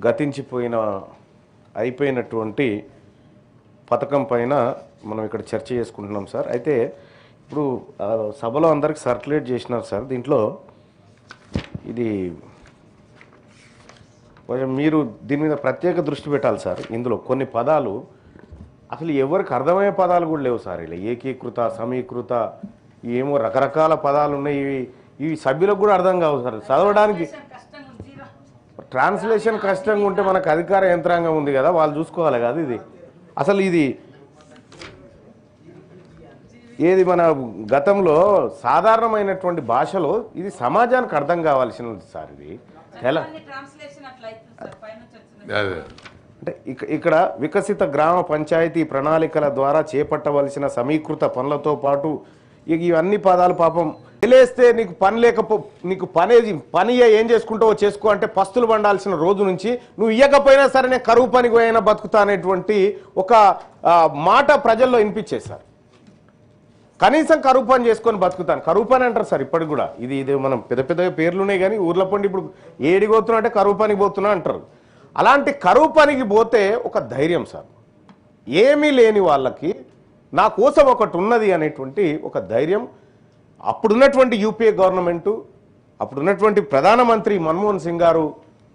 గతించిపోయిన అయిపోయినటువంటి పథకం పైన మనం ఇక్కడ చర్చ చేసుకుంటున్నాం సార్. అయితే ఇప్పుడు సభలో అందరికి సర్క్యులేట్ చేసినారు సార్. దీంట్లో ఇది కొంచెం మీరు దీని మీద ప్రత్యేక దృష్టి పెట్టాలి సార్. ఇందులో కొన్ని పదాలు అసలు ఎవరికి అర్థమయ్యే పదాలు కూడా లేవు సార్. ఇలా ఏకీకృత, సమీకృత, ఏమో రకరకాల పదాలు ఉన్నాయి. ఇవి సభ్యులకు కూడా అర్థం కావు సార్. చదవడానికి ట్రాన్స్లేషన్ కష్టంగా ఉంటే మనకు అధికార యంత్రాంగం ఉంది కదా, వాళ్ళు చూసుకోవాలి కదా. ఇది అసలు ఇది ఏది మన గతంలో సాధారణమైనటువంటి భాషలో ఇది సమాజానికి అర్థం కావాల్సినది సార్. ఇది ఎలా అంటే ఇక్కడ వికసిత గ్రామ పంచాయతీ ప్రణాళికల ద్వారా చేపట్టవలసిన సమీకృత పనులతో పాటు ఇవన్నీ పదాలు పాపం తెలిస్తే నీకు పని నీకు పని ఏం చేసుకుంటావో చేసుకో అంటే పస్తులు పండాల్సిన రోజు నుంచి నువ్వు ఇయ్యకపోయినా సరే నేను కరువు పనికి పోయినా బతుకుతా అనేటువంటి ఒక మాట ప్రజల్లో వినిపించేది సార్. కనీసం కరువు పని చేసుకొని బతుకుతాను, కరువు పని అంటారు సార్ ఇప్పటికి కూడా. ఇది మనం పెద్ద పెద్ద పేర్లున్నాయి కానీ ఊర్ల పండి ఇప్పుడు ఏడికి పోతున్నా అంటే కరువు పనికి పోతున్నా అంటారు. అలాంటి కరువు పనికి పోతే ఒక ధైర్యం సార్. ఏమీ లేని వాళ్ళకి నా కోసం ఒకటి ఉన్నది అనేటువంటి ఒక ధైర్యం అప్పుడున్నటువంటి యూపీఏ గవర్నమెంటు, అప్పుడున్నటువంటి ప్రధానమంత్రి మన్మోహన్ సింగ్ గారు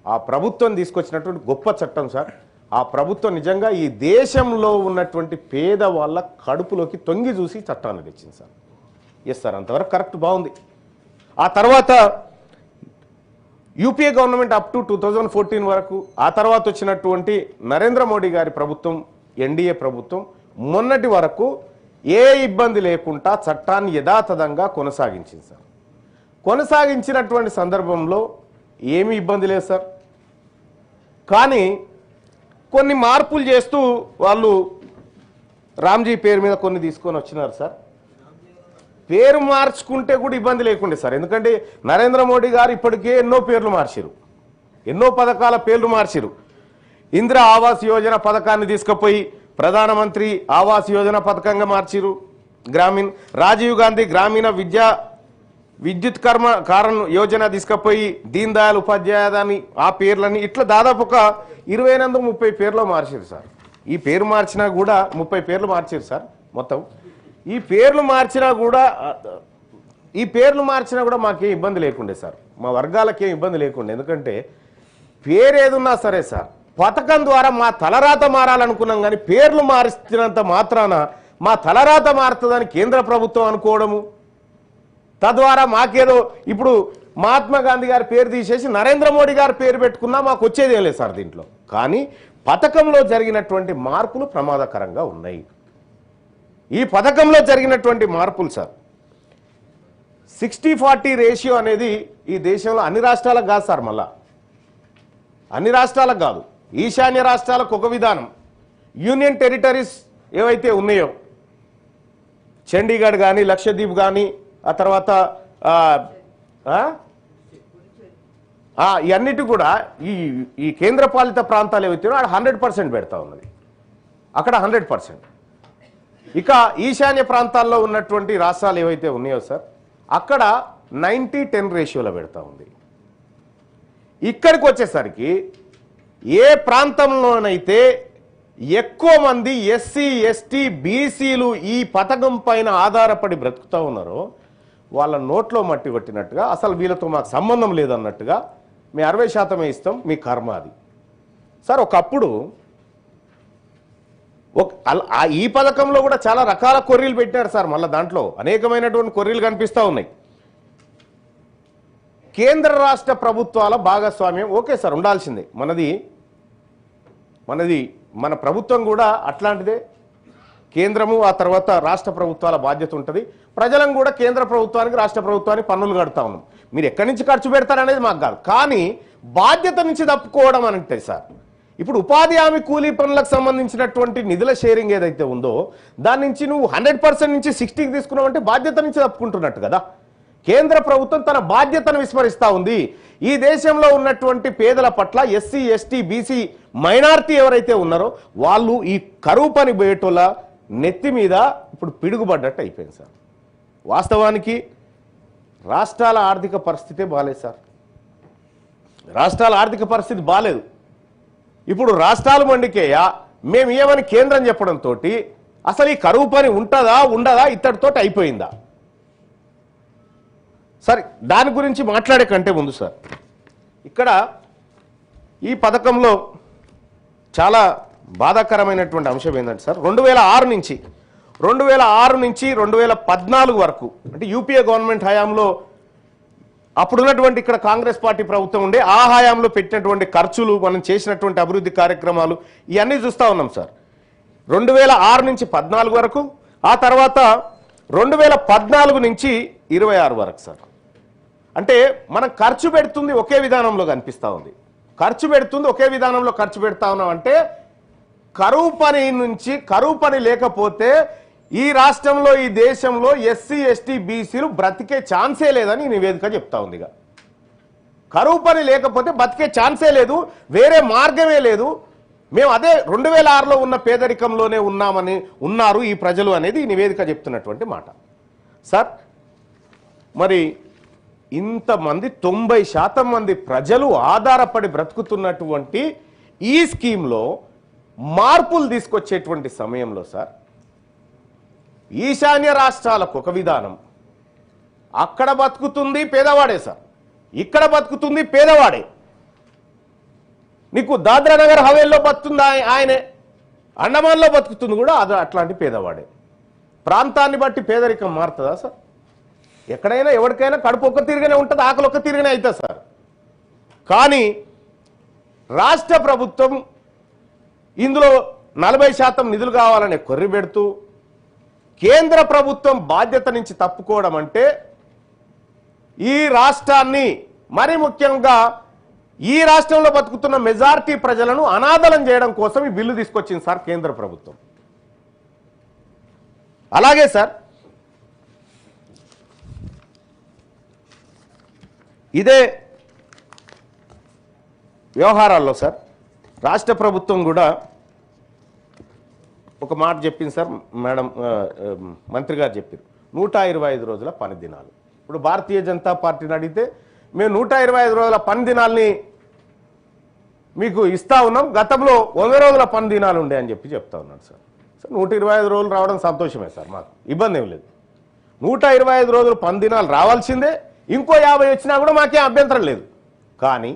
ఆ ప్రభుత్వం తీసుకొచ్చినటువంటి గొప్ప చట్టం సార్. ఆ ప్రభుత్వం నిజంగా ఈ దేశంలో ఉన్నటువంటి పేదవాళ్ళ కడుపులోకి తొంగి చూసి చట్టాన్ని తెచ్చింది సార్. ఎస్ సార్, అంతవరకు కరెక్ట్, బాగుంది. ఆ తర్వాత యూపీఏ గవర్నమెంట్ అప్ టు 2014 వరకు, ఆ తర్వాత వచ్చినటువంటి నరేంద్ర మోడీ గారి ప్రభుత్వం, ఎన్డీఏ ప్రభుత్వం మొన్నటి వరకు ఏ ఇబ్బంది లేకుండా చట్టాన్ని యథాతథంగా కొనసాగించింది సార్. కొనసాగించినటువంటి సందర్భంలో ఏమీ ఇబ్బంది లేదు సార్. కానీ కొన్ని మార్పులు చేస్తూ వాళ్ళు రామ్జీ పేరు మీద కొన్ని తీసుకొని వచ్చినారు సార్. పేరు మార్చుకుంటే కూడా ఇబ్బంది లేకుండే సార్. ఎందుకంటే నరేంద్ర మోడీ గారు ఇప్పటికే ఎన్నో పేర్లు మార్చారు, ఎన్నో పథకాల పేర్లు మార్చారు. ఇందిరా ఆవాస్ యోజన పథకాన్ని తీసుకుపోయి ప్రధానమంత్రి ఆవాస్ యోజన పథకంగా మార్చిరు. గ్రామీణ రాజీవ్ గాంధీ గ్రామీణ విద్యుత్ కారణ యోజన తీసుకుపోయి దీన్ దయాళ్ ఉపాధ్యాయని ఆ పేర్లని ఇట్లా దాదాపు ఒక 28-30 పేర్లు మార్చారు సార్. ఈ పేరు మార్చినా కూడా 30 పేర్లు మార్చారు సార్ మొత్తం. ఈ పేర్లు మార్చినా కూడా మాకేం ఇబ్బంది లేకుండే సార్, మా వర్గాలకేం ఇబ్బంది లేకుండే. ఎందుకంటే పేరు ఏదున్నా సరే సార్, పథకం ద్వారా మా తలరాత మారాలనుకున్నాం కానీ పేర్లు మారిస్తున్నంత మాత్రాన మా తలరాత మారుతుందని కేంద్ర ప్రభుత్వం అనుకోవడము, తద్వారా మాకేదో ఇప్పుడు మహాత్మా గాంధీ గారి పేరు తీసేసి నరేంద్ర మోడీ గారి పేరు పెట్టుకున్నా మాకు వచ్చేదేం లేదు సార్ దీంట్లో. కానీ పథకంలో జరిగినటువంటి మార్పులు ప్రమాదకరంగా ఉన్నాయి. ఈ పథకంలో జరిగినటువంటి మార్పులు సార్ 60-40 రేషియో అనేది ఈ దేశంలో అన్ని రాష్ట్రాలకు కాదు సార్, మళ్ళా అన్ని రాష్ట్రాలకు కాదు, ఈశాన్య రాష్ట్రాలకు ఒక విధానం, యూనియన్ టెరిటరీస్ ఏవైతే ఉన్నాయో చండీగఢ్ కానీ లక్షద్వీప్ కానీ ఆ తర్వాత ఇవన్నిటి కూడా ఈ కేంద్రపాలిత ప్రాంతాలు ఏవైతే 100% పెడతా ఉన్నది అక్కడ 100%. ఇక ఈశాన్య ప్రాంతాల్లో ఉన్నటువంటి రాష్ట్రాలు ఏవైతే ఉన్నాయో సార్ అక్కడ 90-10 రేషియోలో పెడతా ఉంది. ఇక్కడికి వచ్చేసరికి ఏ ప్రాంతంలోనైతే ఎక్కువ మంది ఎస్సీ ఎస్టీ బీసీలు ఈ పథకం పైన ఆధారపడి బ్రతుకుతూ ఉన్నారో వాళ్ళ నోట్లో మట్టి కొట్టినట్టుగా, అసలు వీళ్ళతో మాకు సంబంధం లేదన్నట్టుగా మీ 60% ఇస్తాం, మీ కర్మ అది సార్. ఒకప్పుడు ఈ పథకంలో కూడా చాలా రకాల కొర్రీలు పెట్టారు సార్. మళ్ళీ దాంట్లో అనేకమైనటువంటి కొర్రీలు కనిపిస్తూ ఉన్నాయి. కేంద్ర రాష్ట్ర ప్రభుత్వాల భాగస్వామ్యం ఓకే సార్, ఉండాల్సిందే. మన ప్రభుత్వం కూడా అట్లాంటిదే. కేంద్రము ఆ తర్వాత రాష్ట్ర ప్రభుత్వాల బాధ్యత ఉంటుంది. ప్రజలను కూడా కేంద్ర ప్రభుత్వానికి రాష్ట్ర ప్రభుత్వానికి పన్నులు కడతా ఉన్నాం. మీరు ఎక్కడి నుంచి ఖర్చు పెడతారనేది మాకు కాదు, కానీ బాధ్యత నుంచి తప్పుకోవడం అంటే సార్, ఇప్పుడు ఉపాధి హామీ కూలీ పనులకు సంబంధించినటువంటి నిధుల షేరింగ్ ఏదైతే ఉందో దాని నుంచి నువ్వు 100% నుంచి 60కి తీసుకున్నావు అంటే బాధ్యత నుంచి తప్పుకుంటున్నట్టు కదా. కేంద్ర ప్రభుత్వం తన బాధ్యతను విస్మరిస్తూ ఉంది. ఈ దేశంలో ఉన్నటువంటి పేదల పట్ల ఎస్సీ ఎస్టీ బీసీ మైనారిటీ ఎవరైతే ఉన్నారో వాళ్ళు ఈ కరువు పని పోయేటోళ్ళ నెత్తి మీద ఇప్పుడు పిడుగుపడ్డట్టు అయిపోయింది సార్. వాస్తవానికి రాష్ట్రాల ఆర్థిక పరిస్థితే బాలేదు సార్. రాష్ట్రాల ఆర్థిక పరిస్థితి బాలేదు. ఇప్పుడు రాష్ట్రాలు మండికేయా మేము ఏమని కేంద్రం చెప్పడంతో అసలు ఈ కరువు పని ఉంటుందా ఉండదా ఇత్తడితో అయిపోయిందా సార్? దాని గురించి మాట్లాడే కంటే ముందు సార్ ఇక్కడ ఈ పథకంలో చాలా బాధాకరమైనటువంటి అంశం ఏంటంటే సార్ 2006 నుంచి 2014 వరకు అంటే యూపీఏ గవర్నమెంట్ హయాంలో అప్పుడున్నటువంటి ఇక్కడ కాంగ్రెస్ పార్టీ ప్రభుత్వం ఉండే ఆ హయాంలో పెట్టినటువంటి ఖర్చులు మనం చేసినటువంటి అభివృద్ధి కార్యక్రమాలు ఇవన్నీ చూస్తూ ఉన్నాం సార్. 2006 నుంచి 14 వరకు, ఆ తర్వాత 2014 నుంచి 26 వరకు సార్. అంటే మనం ఖర్చు పెడుతుంది ఒకే విధానంలో కనిపిస్తూ ఉంది, ఖర్చు పెడుతుంది ఒకే విధానంలో ఖర్చు పెడతా ఉన్నాం. అంటే కరువు పని నుంచి కరువు పని లేకపోతే ఈ రాష్ట్రంలో ఈ దేశంలో ఎస్సీ ఎస్టీ బీసీలు బ్రతికే ఛాన్సే లేదని నివేదిక చెప్తా ఉంది. కరువు పని లేకపోతే బతికే ఛాన్సే లేదు, వేరే మార్గమే లేదు. మేము అదే 2006లో ఉన్న పేదరికంలోనే ఉన్నారు ఈ ప్రజలు అనేది ఈ నివేదిక చెప్తున్నటువంటి మాట సార్. మరి ఇంతమంది 90% మంది ప్రజలు ఆధారపడి బ్రతుకుతున్నటువంటి ఈ స్కీమ్లో మార్పులు తీసుకొచ్చేటువంటి సమయంలో సార్ ఈశాన్య రాష్ట్రాలకు ఒక విధానం, అక్కడ బతుకుతుంది పేదవాడే సార్, ఇక్కడ బతుకుతుంది పేదవాడే. నీకు దాద్రా నగర్ హవేల్లో బతుకుతుంది ఆయనే, అండమాన్లో బతుకుతుంది కూడా అది అట్లాంటి పేదవాడే. ప్రాంతాన్ని బట్టి పేదరికం మారుతుందా సార్? ఎక్కడైనా ఎవరికైనా కడుపు ఒక్క తీరుగానే ఉంటుంది, ఆకలి ఒక్క తీరుగానే అవుతుంది సార్. కానీ రాష్ట్ర ప్రభుత్వం ఇందులో 40% నిధులు కావాలని కొర్రి పెడుతూ కేంద్ర ప్రభుత్వం బాధ్యత నుంచి తప్పుకోవడం అంటే ఈ రాష్ట్రాన్ని మరి ముఖ్యంగా ఈ రాష్ట్రంలో బతుకుతున్న మెజారిటీ ప్రజలను అనాథలం చేయడం కోసం ఈ బిల్లు తీసుకొచ్చింది సార్ కేంద్ర ప్రభుత్వం. అలాగే సార్ ఇదే వ్యవహారాల్లో సార్ రాష్ట్ర ప్రభుత్వం కూడా ఒక మాట చెప్పింది సార్. మేడం మంత్రి గారు చెప్పారు 125 రోజుల పని దినాలు. ఇప్పుడు భారతీయ జనతా పార్టీని అడిగితే మేము 125 రోజుల పని దినాల్ని మీకు ఇస్తా ఉన్నాం, గతంలో 100 రోజుల పని దినాలు ఉండే అని చెప్తా ఉన్నాడు సార్. 125 రోజులు రావడం సంతోషమే సార్, మాకు ఇబ్బంది ఏం లేదు. 125 రోజులు పని దినాలు రావాల్సిందే, ఇంకో 50 వచ్చినా కూడా మాకేం అభ్యంతరం లేదు. కానీ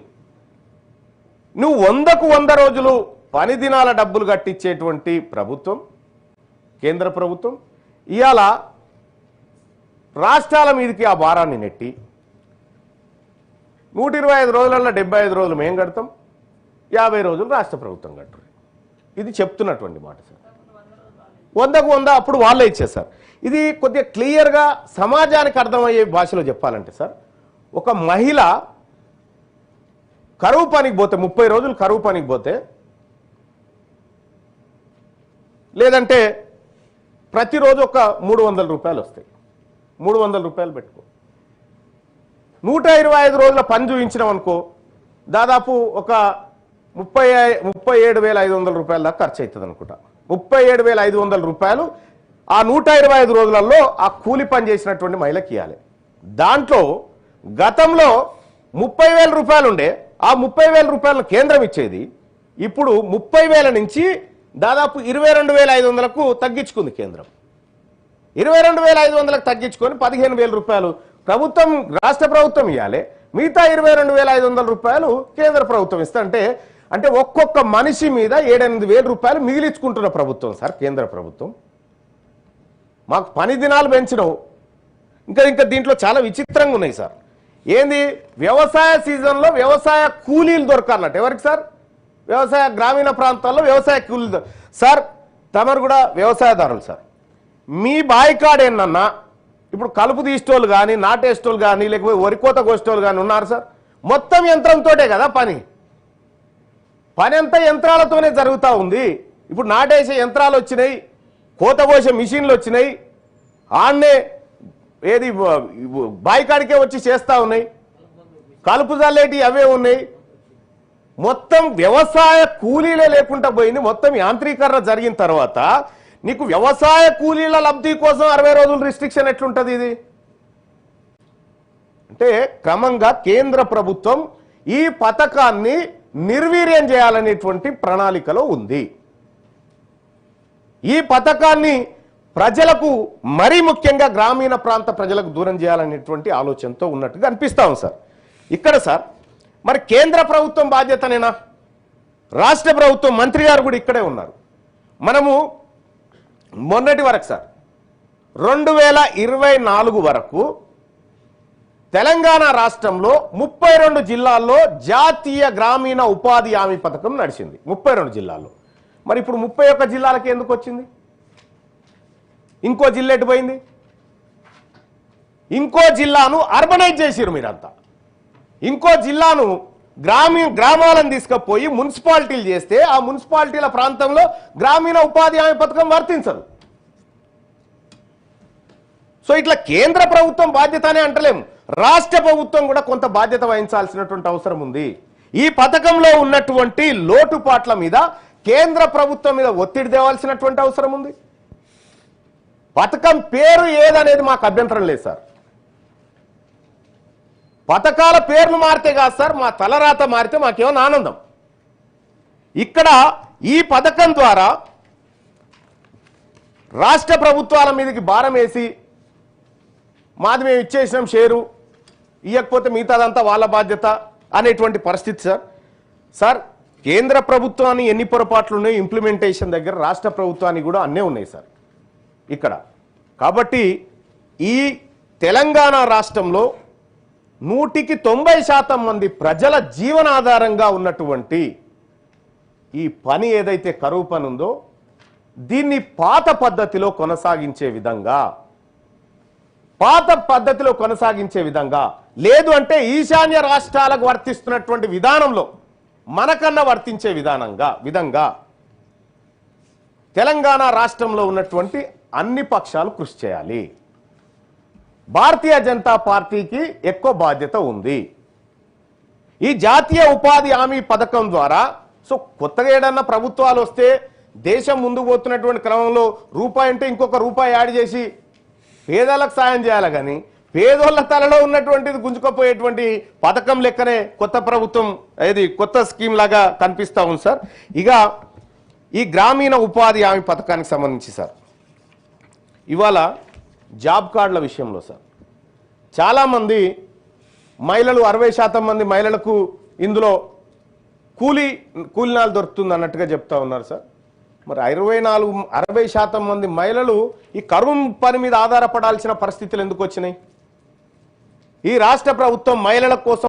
నువ్వు 100కు 100 రోజులు పని దినాల డబ్బులు కట్టించేటువంటి ప్రభుత్వం కేంద్ర ప్రభుత్వం ఇవాళ రాష్ట్రాల మీదకి ఆ భారాన్ని నెట్టి 125 రోజులలో 75 రోజులు మేము కడతాం, 50 రోజులు రాష్ట్ర ప్రభుత్వం కట్టరు. ఇది చెప్తున్నటువంటి మాట సార్. 100కు 100 అప్పుడు వాళ్ళే ఇచ్చేసారు. ఇది కొద్దిగా క్లియర్గా సమాజానికి అర్థమయ్యే భాషలో చెప్పాలంటే సార్, ఒక మహిళ కరువు పనికి పోతే 30 రోజులు కరువు పనికి పోతే, లేదంటే ప్రతిరోజు ఒక 300 రూపాయలు వస్తాయి, 300 రూపాయలు పెట్టుకో. 125 రోజుల పని చూపించినాం అనుకో, దాదాపు ఒక 37,500 రూపాయల దాకా ఖర్చు అవుతుంది అనుకుంటా. 37,500 రూపాయలు ఆ 125 రోజులలో ఆ కూలి పని చేసినటువంటి మహిళకి ఇవ్వాలి. దాంట్లో గతంలో 30,000 రూపాయలు ఉండే, ఆ 30,000 రూపాయలను కేంద్రం ఇచ్చేది, ఇప్పుడు 30,000 నుంచి దాదాపు 22,500కు తగ్గించుకుంది కేంద్రం. 22,500కు తగ్గించుకొని 15,000 రూపాయలు ప్రభుత్వం రాష్ట్ర ప్రభుత్వం ఇవ్వాలి, మిగతా 22,500 రూపాయలు కేంద్ర ప్రభుత్వం ఇస్తా. అంటే ఒక్కొక్క మనిషి మీద 7-8,000 రూపాయలు మిగిలించుకుంటున్న ప్రభుత్వం సార్ కేంద్ర ప్రభుత్వం. మాకు పని దినాలు పెంచినవు. ఇంకా దీంట్లో చాలా విచిత్రంగా ఉన్నాయి సార్. ఏంది, వ్యవసాయ సీజన్లో వ్యవసాయ కూలీలు దొరకాలన్నట్టు. ఎవరికి సార్? వ్యవసాయ గ్రామీణ ప్రాంతాల్లో వ్యవసాయ కూలీలు సార్. తమరు కూడా వ్యవసాయదారులు సార్. మీ బాయికాడు ఏంటన్నా ఇప్పుడు కలుపు తీసేటోళ్ళు కానీ, నాటేసేటోళ్ళు కానీ, లేకపోతే వరికోత కోసేటోళ్ళు కానీ ఉన్నారు సార్. మొత్తం యంత్రంతోటే కదా పని అంతా యంత్రాలతోనే జరుగుతూ ఉంది. ఇప్పుడు నాటేసే యంత్రాలు వచ్చినాయి, కోత కోసే మిషన్లు వచ్చినాయి, ఆన్నే ఏది బాయికాడికే వచ్చి చేస్తూ ఉన్నాయి, కలుపు జల్లేటి అవే ఉన్నాయి. మొత్తం వ్యవసాయ కూలీలే లేకుండా పోయింది. మొత్తం యాంత్రీకరణ జరిగిన తర్వాత నీకు వ్యవసాయ కూలీల లబ్ధి కోసం 60 రోజులు రిస్ట్రిక్షన్ ఎట్లుంటుంది? ఇది అంటే క్రమంగా కేంద్ర ప్రభుత్వం ఈ పథకాన్ని నిర్వీర్యం చేయాలనేటువంటి ప్రణాళికలో ఉంది. ఈ పథకాన్ని ప్రజలకు మరీ ముఖ్యంగా గ్రామీణ ప్రాంత ప్రజలకు దూరం చేయాలనేటువంటి ఆలోచనతో ఉన్నట్టుగా అనిపిస్తా ఉంది సార్. ఇక్కడ సార్ మరి కేంద్ర ప్రభుత్వం బాధ్యతనేనా? రాష్ట్ర ప్రభుత్వం మంత్రి గారు కూడా ఇక్కడే ఉన్నారు. మనము మొన్నటి వరకు సార్ 2024 వరకు తెలంగాణ రాష్ట్రంలో 32 జిల్లాల్లో జాతీయ గ్రామీణ ఉపాధి హామీ పథకం నడిచింది. 32 జిల్లాల్లో. మరి ఇప్పుడు 31 జిల్లాలకి ఎందుకు వచ్చింది? ఇంకో జిల్లా ఎటు పోయింది? ఇంకో జిల్లాను అర్బనైజ్ చేసిరు మీరంతా. ఇంకో జిల్లాను గ్రామాలను తీసుకుపోయి మున్సిపాలిటీలు చేస్తే ఆ మున్సిపాలిటీల ప్రాంతంలో గ్రామీణ ఉపాధి హామీ పథకం వర్తించదు. సో ఇట్లా కేంద్ర ప్రభుత్వం బాధ్యత అనే అంటలేము, రాష్ట్ర ప్రభుత్వం కూడా కొంత బాధ్యత వహించాల్సినటువంటి అవసరం ఉంది. ఈ పథకంలో ఉన్నటువంటి లోటుపాట్ల మీద కేంద్ర ప్రభుత్వం మీద ఒత్తిడి తేవాల్సినటువంటి అవసరం ఉంది. పథకం పేరు ఏదనేది మాకు అభ్యంతరం లేదు సార్. పథకాల పేర్లు మారితే కాదు సార్, మా తలరాత మారితే మాకేమో ఆనందం. ఇక్కడ ఈ పథకం ద్వారా రాష్ట్ర ప్రభుత్వాల మీదకి భారం వేసి మాది మేము ఇచ్చేసినాం షేరు, ఇవ్వకపోతే మిగతాదంతా వాళ్ళ బాధ్యత అనేటువంటి పరిస్థితి సార్. సార్ కేంద్ర ప్రభుత్వాన్ని ఎన్ని పొరపాట్లు ఉన్నాయి ఇంప్లిమెంటేషన్ దగ్గర, రాష్ట్ర ప్రభుత్వానికి కూడా అన్నీ ఉన్నాయి సార్ ఇక్కడ. కాబట్టి ఈ తెలంగాణ రాష్ట్రంలో 100% మంది ప్రజల జీవనాధారంగా ఉన్నటువంటి ఈ పని ఏదైతే కరువు పని ఉందో దీన్ని పాత పద్ధతిలో కొనసాగించే విధంగా లేదు అంటే ఈశాన్య రాష్ట్రాలకు వర్తిస్తున్నటువంటి విధానంలో మనకన్నా వర్తించే విధంగా తెలంగాణ రాష్ట్రంలో ఉన్నటువంటి అన్ని పక్షాలు కృషి చేయాలి. భారతీయ జనతా పార్టీకి ఎక్కువ బాధ్యత ఉంది. ఈ జాతీయ ఉపాధి హామీ పథకం ద్వారా సో కొత్తగా ఏదన్నా ప్రభుత్వాలు వస్తే దేశం ముందుకు పోతున్నటువంటి క్రమంలో రూపాయి అంటే ఇంకొక రూపాయి యాడ్ చేసి పేదలకు సాయం చేయాలి, కానీ పేదోళ్ళ తలలో ఉన్నటువంటిది గుంజుకపోయేటువంటి పథకం లెక్కనే కొత్త ప్రభుత్వం ఇది కొత్త స్కీమ్ లాగా కనిపిస్తూ ఉంది సార్. ఇక ఈ గ్రామీణ ఉపాధి హామీ పథకానికి సంబంధించి సార్ ఇవాళ జాబ్ కార్డుల విషయంలో సార్ చాలామంది మహిళలు 60% మంది మహిళలకు ఇందులో కూలీనాలు దొరుకుతుంది అన్నట్టుగా చెప్తా ఉన్నారు సార్. మరి 60% మంది మహిళలు ఈ కరువు పని మీద ఆధారపడాల్సిన పరిస్థితులు ఎందుకు వచ్చినాయి? ఈ రాష్ట్ర ప్రభుత్వం మహిళల కోసం